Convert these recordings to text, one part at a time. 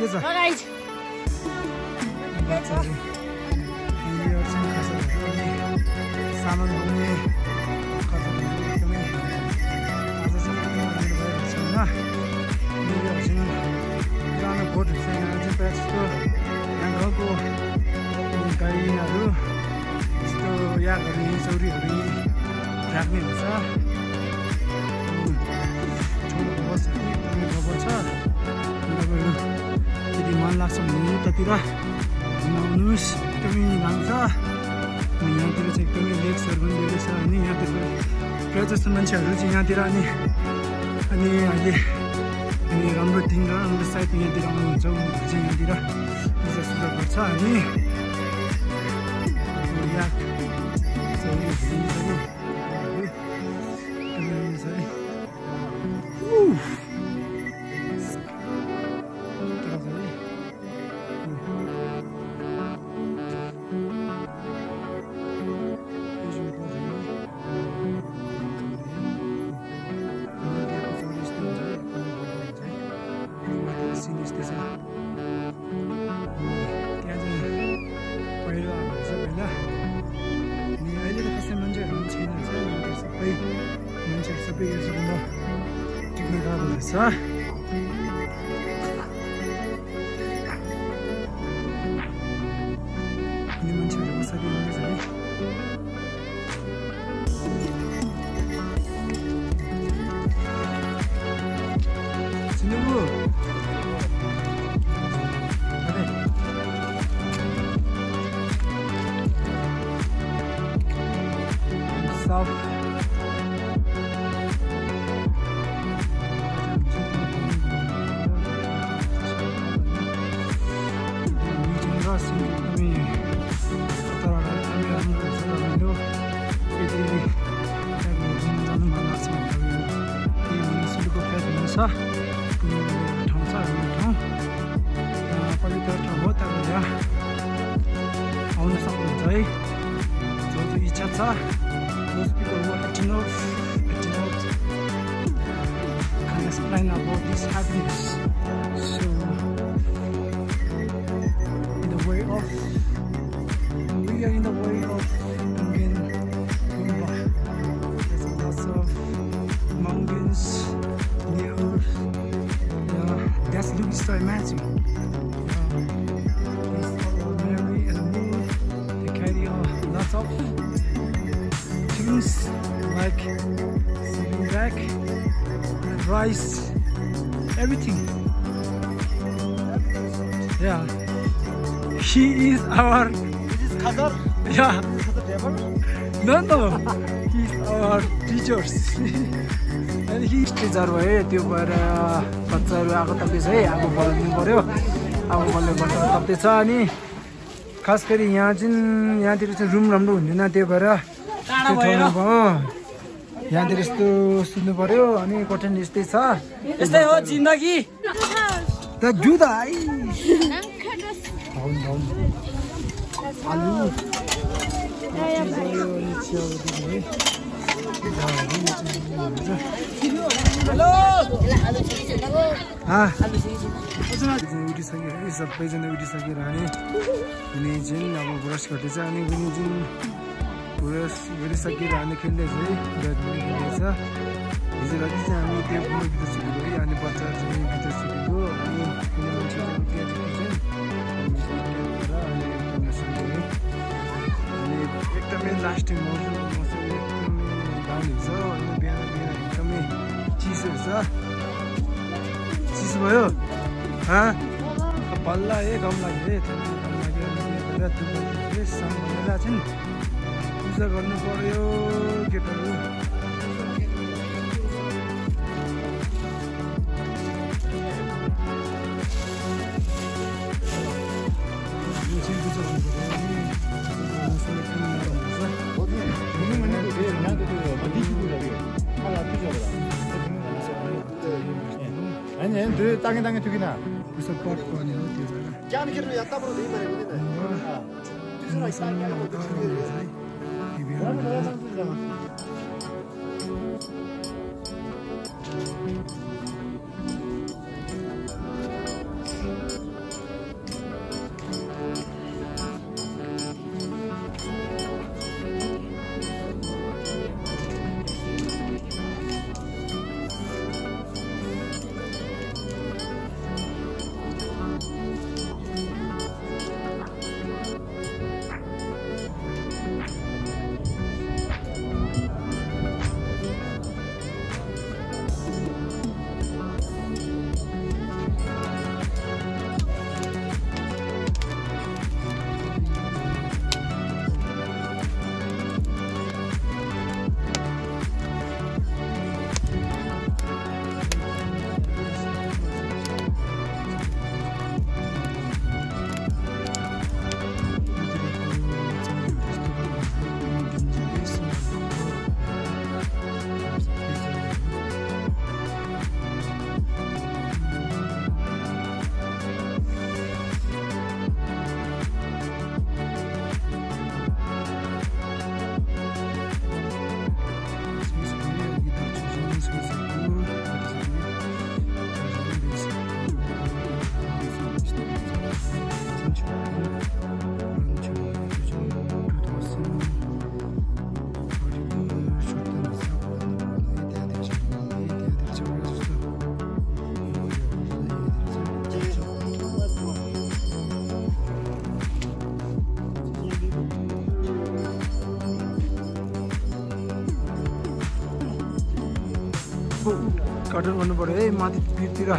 छ गाइस सामान बोक्ने एकदमै आजसम्म छैन पुरानो बोटहरू छ यहाँ चाहिँ प्रायः जस्तो यहाँ गाउँको गाईहरू यस्तो यागहरू चौरीहरू राख्ने हुन्छ छोडेको बस्छ एकदमै खबर छ तपाईँहरू यदि मन लाग्छ भने उतातिर घुमाउनुहोस् एकदमै राम्रो छ अनि यहाँतिर चाहिँ एकदमै लेक्सहरू पनि धेरै छ अनि यहाँतिर प्रायः जस्तो मान्छेहरू चाहिँ यहाँतिर अनि अहिले अनि राम्रो दिन र राम्रो साइड यहाँतिर आउनुहुन्छ उनीहरू चाहिँ यहाँतिर पूजा सुजा गर्छ अनि सबै यसमा टिप्न गाह्रो रहेछ अनि मान्छेहरू कसरी आउँदैछ है साफ ठाउँ छ पवित्र ठाउँ हो तपाईँले आउन सक्नुहुन्छ है जो इच्छा छ those people who are acting out can explain about this happiness. So in the way of we are in the way of Indian Kumba. There's lots of mountains near Earth. That's looks so amazing. There's Mary and Moon. They carry lots of things like sitting back, rice, everything. Yeah, he is our. This is Khadar. Yeah. No, he's our teachers. And he's teacher भए त्यो भएर बच्चाहरू आगो तप्दैछ है आगो बल्नु पर्यो आगो बल्नुपर्छ तप्दैछ अनि खास गरी यहाँ चाहिँ यहाँतिर चाहिँ रुम राम्रो हुँदैन त्यो भएर यहाँतिर यस्तो सुन्नु पर्यो अनि कठिन यस्तै छ यस्तै हो जिन्दगी त जुदा है आलु उठिसकेर सबैजना उठिसकेर अनि चाहिँ अब ब्रस गर्दैछ अनि चाहिँ ब्रस गरिसकेर हामी खेल्दैछ है खेल्दैछ हिजो राति चाहिँ हामी त्यो भित्र सुतेको है अनि बच्चाहरू चाहिँ भित्र सुतेको अनि मान्छे अनि एकदमै लास्टिङ मौसम एकदमै दामी हुन्छ अनि बिहान एकदमै चिसो हुन्छ चिसो भयो बल्ल गम लाग्यो गम लाग्यो सम्झेर चाहिँ पूजा गर्नु पर्यो केटाहरू 아니, 땅에 두기나. 벌써 빠르고 아니야, 뛰어가라. 짠 기름 약간으로 돼 버리네. 주스나 있다. कटन भन्नु पर्यो है माथि भिरतिर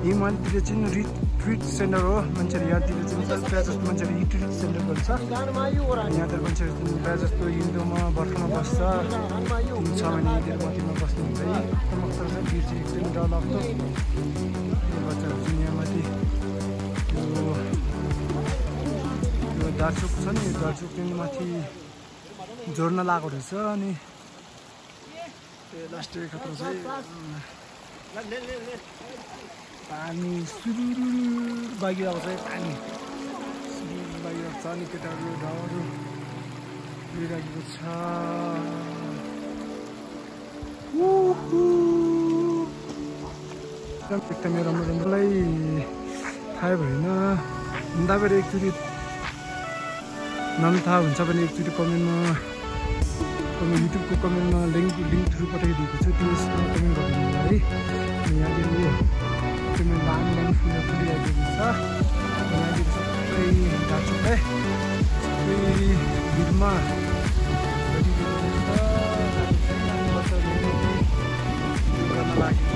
यही माथितिर चाहिँ रिट्रिट सेन्टर हो मान्छेहरू यहाँतिर चाहिँ प्रायः जस्तो मान्छेहरू रिट्रिट सेन्टर गर्छ यहाँतिर मान्छेहरू प्रायः जस्तो हिउँदोमा बर्खामा बस्छ 3-6 महिनातिर माथिमा बस्नुहुन्छ है मक्तर छ भिर चाहिँ एकदमै डरलाग्दो बच्चाहरू चाहिँ यहाँ माथि यो दार्चोक छ नि यो दार्चोक चाहिँ माथि जोड्न लागेको रहेछ अनि लास्ट खतरा चाहिँ पानी सुरु बागिरहेको छ पानी सुरु बागिरहेको छ अनि केटाहरू ढाउहरू लिइराखेको छ एकदमै राम्रो राम्रोलाई थाहा भएन हुँदाखेरि एकचोटि नाम थाहा हुन्छ भने एकचोटि कमेन्टमा युट्युबको कमेन्टमा लिङ्क थ्रु पठाइदिएको छु त्यसमा कमेन्ट गरिदिनु है यहाँनिर एकदमै लामो फुलहरू फुलिरहेको छ यहाँनिर सबै दार्चुकलाई सबै भिडमा गर्न लागि